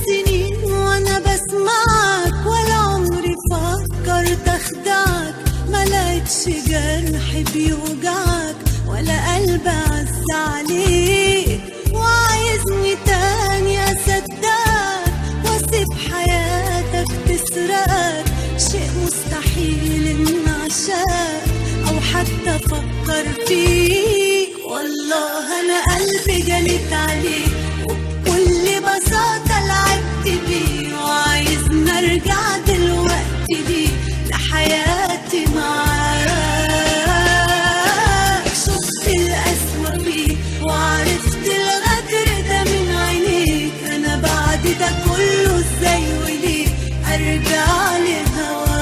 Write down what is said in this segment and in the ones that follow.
سنين وانا بسمعك ولا عمري فكرت اخدعك، ما لقيتش جرح بيوجعك ولا قلب عز عليك، وعايزني تاني اصدقك واسيب حياتك تسرقك، شيء مستحيل ان اعشقك او حتى افكر فيك. والله انا قلبي جليت عليك وبكل بساطة لعبت بيه، وعايزني ارجع دلوقتي دي لحياتي معاك. شفت القسوة فيك وعرفت الغدر ده من عينيك، انا بعد ده كله ازاي وليه ارجع لهواك.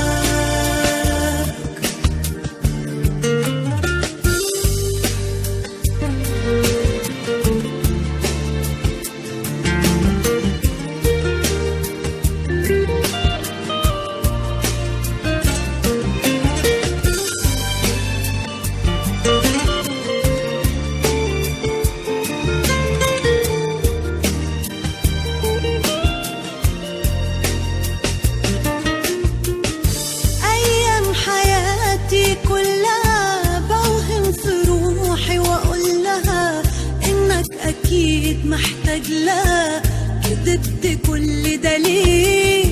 كلها بوهم في روحي واقول لها انك اكيد محتاج لها، كدبت كل ده ليه؟